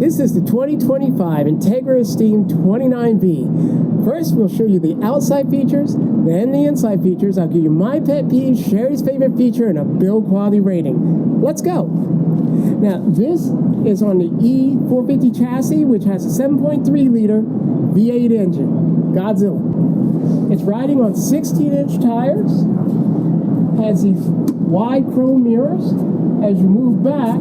This is the 2025 Entegra Esteem 29B. First, we'll show you the outside features, then the inside features. I'll give you my pet peeve, Sherry's favorite feature, and a build quality rating. Let's go. Now, this is on the E450 chassis, which has a 7.3-liter V8 engine, Godzilla. It's riding on 16-inch tires, has these wide chrome mirrors. As you move back,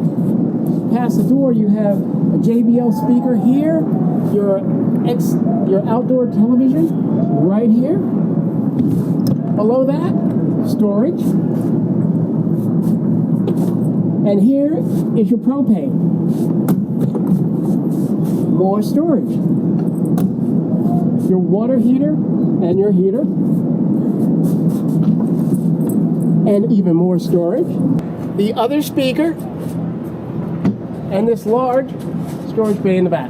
past the door, you have a JBL speaker here, your outdoor television right here. Below that, storage. And here is your propane. More storage. Your water heater and your heater. And even more storage. The other speaker and this large storage bay in the back.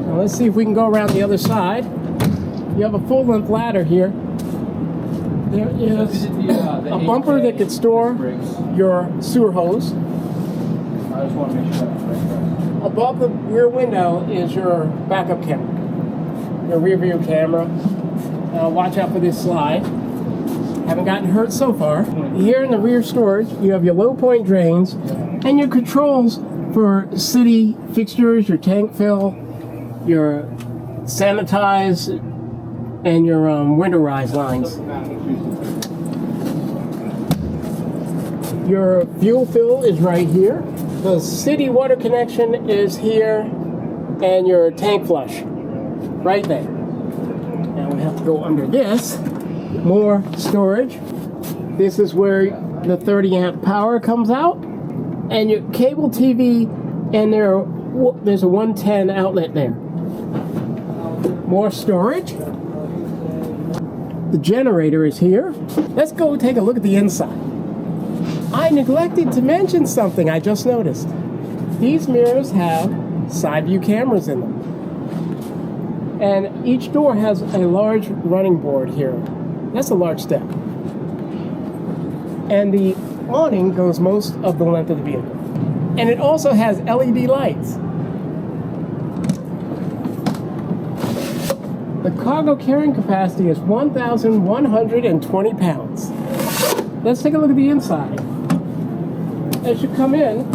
Now let's see if we can go around the other side. You have a full-length ladder here. There is a bumper that could store your sewer hose. I just want to make sure that's right. Above the rear window is your backup camera, your rear view camera. Watch out for this slide. Haven't gotten hurt so far. Here in the rear storage, you have your low point drains and your controls for city fixtures, your tank fill, your sanitize, and your winterize lines. Your fuel fill is right here. The city water connection is here, and your tank flush right there. Now we have to go under this. More storage. This is where the 30 amp power comes out, and your cable TV, and there's a 110 outlet there. More storage. The generator is here. Let's go take a look at the inside. I neglected to mention something I just noticed. These mirrors have side view cameras in them. And each door has a large running board here. That's a large step. And the awning goes most of the length of the vehicle. And it also has LED lights. The cargo carrying capacity is 1,120 pounds. Let's take a look at the inside. As you come in,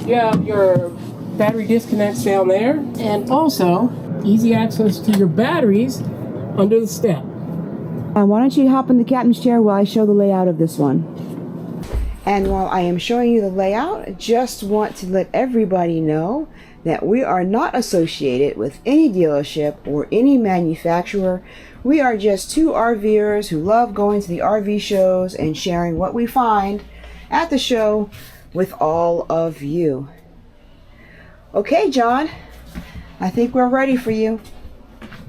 you have your battery disconnects down there, and also easy access to your batteries under the step. Why don't you hop in the captain's chair while I show the layout of this one? And while I am showing you the layout, I just want to let everybody know that we are not associated with any dealership or any manufacturer. We are just two RVers who love going to the RV shows and sharing what we find at the show with all of you. Okay, John, I think we're ready for you.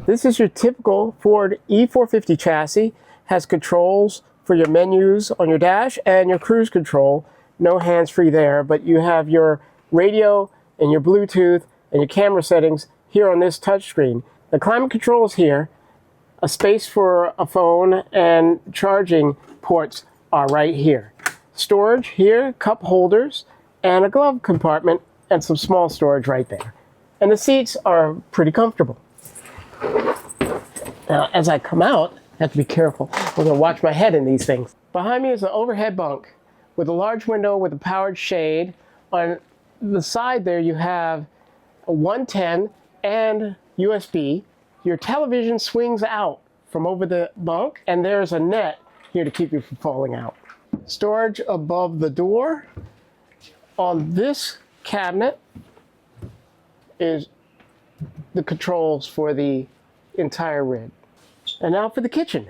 This is your typical Ford E450 chassis. Has controls for your menus on your dash and your cruise control. No hands-free there, but you have your radio and your Bluetooth and your camera settings here on this touchscreen. The climate control is here. A space for a phone and charging ports are right here. Storage here, cup holders, and a glove compartment, and some small storage right there. And the seats are pretty comfortable. Now, as I come out, I have to be careful. We're going to watch my head in these things. Behind me is an overhead bunk with a large window with a powered shade. On the side there, you have a 110 and USB. Your television swings out from over the bunk, and there's a net here to keep you from falling out. Storage above the door. On this cabinet is the controls for the entire rig. And now for the kitchen.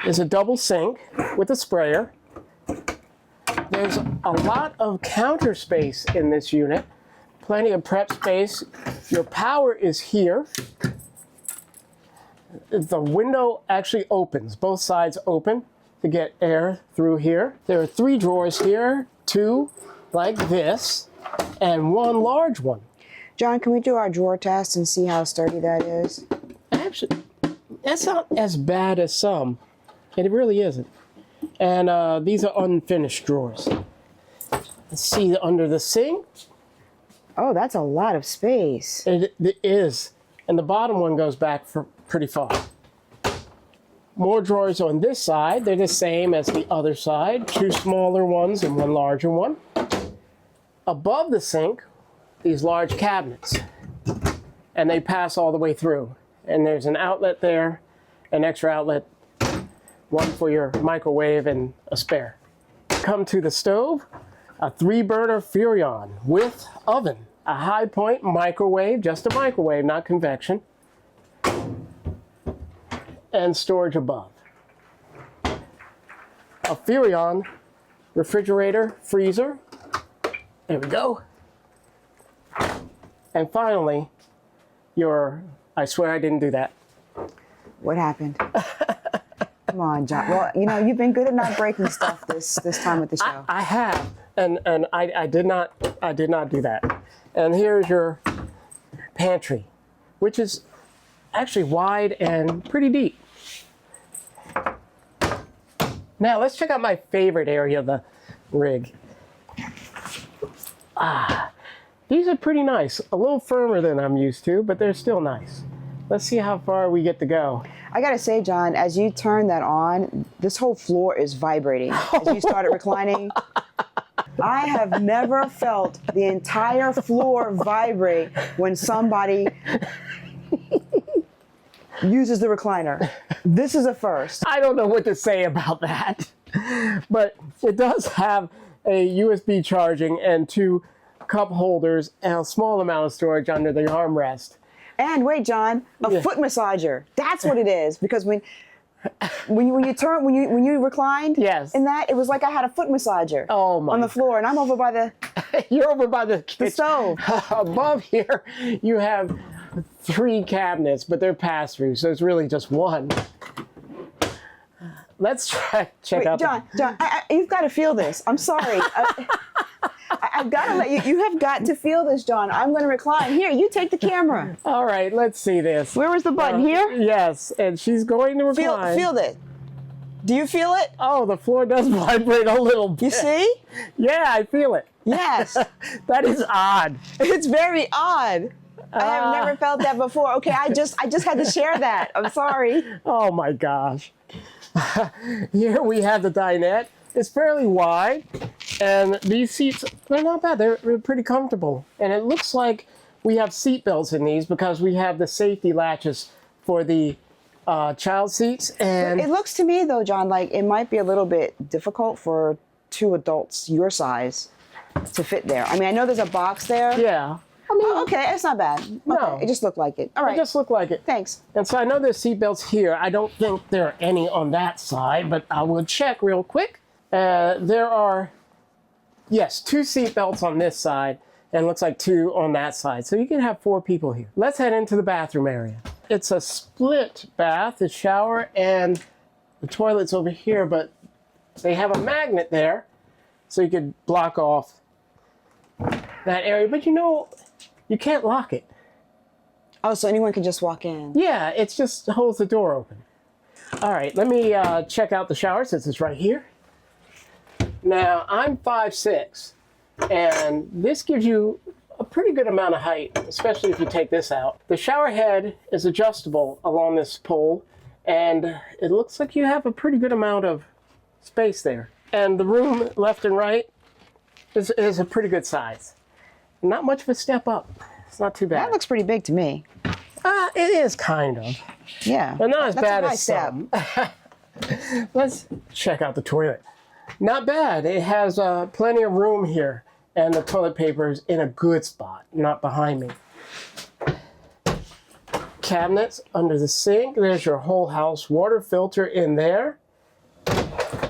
There's a double sink with a sprayer. There's a lot of counter space in this unit. Plenty of prep space. Your power is here. The window actually opens, both sides open to get air through here. There are 3 drawers here, 2 like this, and 1 large one. John, can we do our drawer test and see how sturdy that is? Actually, that's not as bad as some. It really isn't. And these are unfinished drawers. See under the sink? Oh, that's a lot of space. It is. And the bottom one goes back for pretty far. More drawers on this side. They're the same as the other side. 2 smaller ones and 1 larger one. Above the sink, these large cabinets. And they pass all the way through. And there's an outlet there, an extra outlet, one for your microwave and a spare. Come to the stove, a 3-burner Furrion with oven, a high point microwave, just a microwave, not convection, and storage above. A Furrion refrigerator, freezer. There we go. And finally, I swear I didn't do that. What happened? Come on, John. Well, you know, you've been good at not breaking stuff this time with the show. I have, and I did not do that. And here's your pantry, which is actually wide and pretty deep. Now let's check out my favorite area of the rig. These are pretty nice. A little firmer than I'm used to, but they're still nice. Let's see how far we get to go. I gotta say, John, as you turn that on, this whole floor is vibrating. As you started reclining, I have never felt the entire floor vibrate when somebody uses the recliner. This is a first. I don't know what to say about that, but it does have a USB charging and 2 cup holders and a small amount of storage under the armrest. And wait, John, a foot massager. That's what it is. Because when you reclined, yes, in that, it was like I had a foot massager. Oh my! On the floor, and I'm over by the. You're over by the stove. Above here, you have 3 cabinets, but they're pass through, so it's really just 1. Let's check out. John, you've got to feel this. I'm sorry. I've got to let you. You have got to feel this, John. I'm going to recline. Here, you take the camera. All right, let's see this. Where was the button? Here? Yes, and she's going to recline. Feel this. Do you feel it? Oh, the floor does vibrate a little bit. You see? Yeah, I feel it. Yes. That is odd. It's very odd. I have never felt that before. Okay, I just had to share that. I'm sorry. Oh my gosh. Here we have the dinette. It's fairly wide, and these seats, they're not bad. They're pretty comfortable. And it looks like we have seat belts in these because we have the safety latches for the child seats. And it looks to me, though, John, like it might be a little bit difficult for 2 adults your size to fit there. I mean, I know there's a box there. Yeah. I mean, okay, it's not bad. Okay, No. it just looked like it. All right. It just looked like it. Thanks. And so I know there's seat belts here. I don't think there are any on that side, but I will check real quick. There are, yes, 2 seat belts on this side, and it looks like 2 on that side. So you can have 4 people here. Let's head into the bathroom area. It's a split bath, the shower and the toilet's over here, but they have a magnet there, so you could block off that area. But you know, you can't lock it. Oh, so anyone can just walk in. Yeah, it just holds the door open. All right, let me check out the shower since it's right here. Now, I'm 5'6", and this gives you a pretty good amount of height, especially if you take this out. The shower head is adjustable along this pole, and it looks like you have a pretty good amount of space there. And the room left and right is a pretty good size. Not much of a step up. It's not too bad. That looks pretty big to me. It is kind of. Yeah. But not as That's bad a high as step. some. Let's check out the toilet. Not bad. It has plenty of room here, and the toilet paper is in a good spot, not behind me. Cabinets under the sink. There's your whole house water filter in there.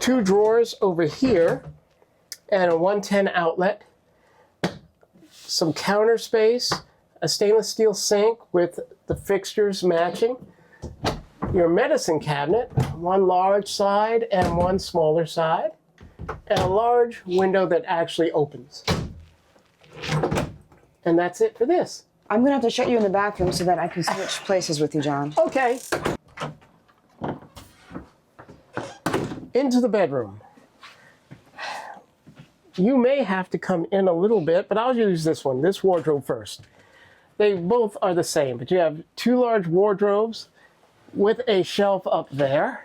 2 drawers over here, and a 110 outlet. Some counter space, a stainless steel sink with the fixtures matching. Your medicine cabinet, 1 large side and 1 smaller side, and a large window that actually opens. And that's it for this. I'm going to have to shut you in the bathroom so that I can switch places with you, John. Okay. Into the bedroom. you may have to come in a little bit, but I'll use this one, this wardrobe first. They both are the same, but you have two large wardrobes with a shelf up there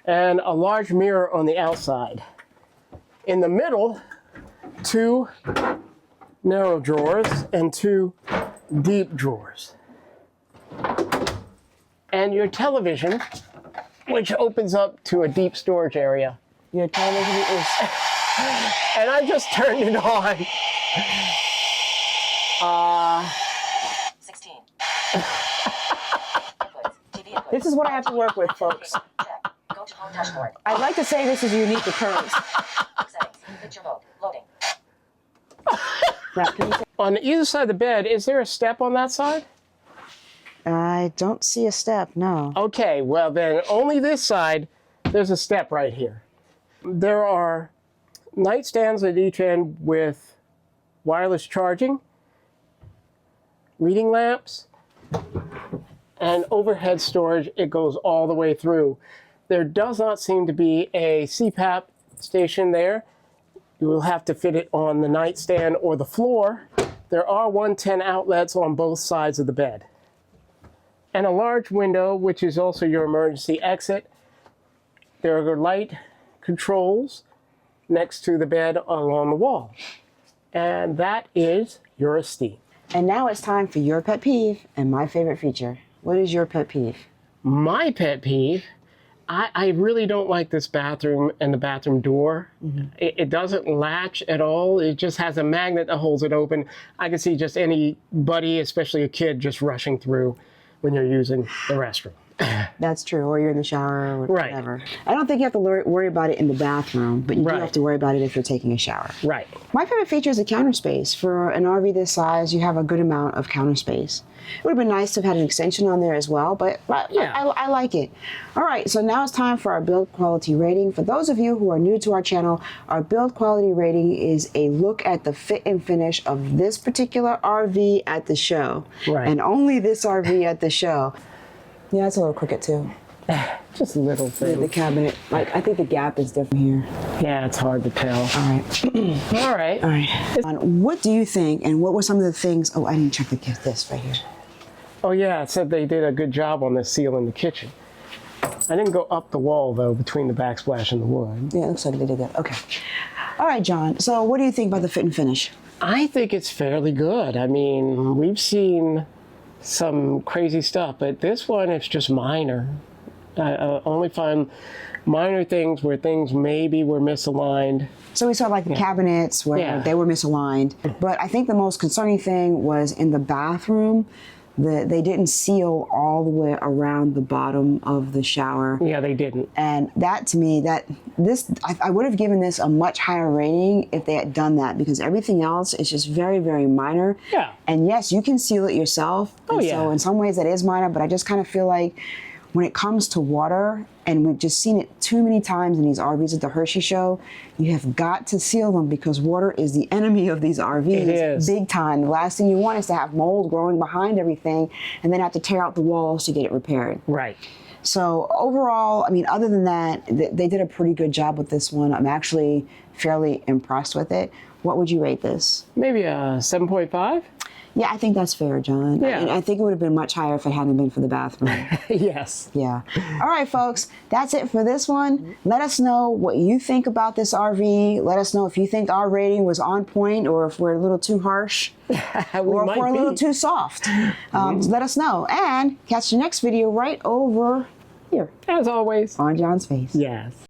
and a large mirror on the outside. In the middle, two narrow drawers and two deep drawers. And your television, which opens up to a deep storage area. Your television is... And I just turned it on. 16. This is what I have to work with, folks. Check. Go to home dashboard. I'd like to say this is a unique occurrence. Settings. Picture mode. Loading. Now, can you say- On either side of the bed, is there a step on that side? I don't see a step, no. Okay, well then, only this side, there's a step right here. There are nightstands at each end with wireless charging, reading lamps, and overhead storage. It goes all the way through. There does not seem to be a CPAP station there. You will have to fit it on the nightstand or the floor. There are 110 outlets on both sides of the bed. And a large window, which is also your emergency exit. There are light controls next to the bed along the wall. And that is your Esteem. And now it's time for your pet peeve and my favorite feature. What is your pet peeve? My pet peeve, I really don't like this bathroom and the bathroom door. It doesn't latch at all. It just has a magnet that holds it open. I can see just anybody, especially a kid, just rushing through when you're using the restroom. That's true, or you're in the shower or Right. whatever. I don't think you have to worry about it in the bathroom, but you do Right. have to worry about it if you're taking a shower. Right. My favorite feature is the counter space. For an RV this size, you have a good amount of counter space. It would have been nice to have had an extension on there as well, but Yeah. I like it. All right, so now it's time for our build quality rating. For those of you who are new to our channel, our build quality rating is a look at the fit and finish of this particular RV at the show. Right. And only this RV at the show. Yeah, it's a little crooked too. Just little The things. cabinet, like I think the gap is different here. Yeah, it's hard to tell. All right. All right. All right. What do you think, and what were some of the things? Oh, I didn't check this right here. Oh yeah, it said they did a good job on this seal in the kitchen. I didn't go up the wall though, between the backsplash and the wood. Yeah, it looks like they did that. Okay. All right, John. So, what do you think about the fit and finish? I think it's fairly good. I mean, we've seen some crazy stuff, but this one, it's just minor. I only find minor things where things maybe were misaligned. So we saw like the cabinets where Yeah. they were misaligned, but I think the most concerning thing was in the bathroom. They didn't seal all the way around the bottom of the shower. Yeah, they didn't. And that to me, I would have given this a much higher rating if they had done that, because everything else is just very, very minor. Yeah. And yes, you can seal it yourself. Oh, And yeah. So in some ways that is minor, but I just kind of feel like when it comes to water, and we've just seen it too many times in these RVs at the Hershey show, you have got to seal them because water is the enemy of these RVs. It is. Big time. The last thing you want is to have mold growing behind everything and then have to tear out the walls to get it repaired. Right. So overall, I mean, other than that, they did a pretty good job with this one. I'm actually fairly impressed with it. What would you rate this? Maybe a 7.5? Yeah, I think that's fair, John. Yeah. And I think it would have been much higher if it hadn't been for the bathroom. Yes. Yeah. All right, folks, that's it for this one. Let us know what you think about this RV. Let us know if you think our rating was on point or if we're a little too harsh or if we're a little too soft. Let us know. And catch the next video right over here As always. on John's face. Yes.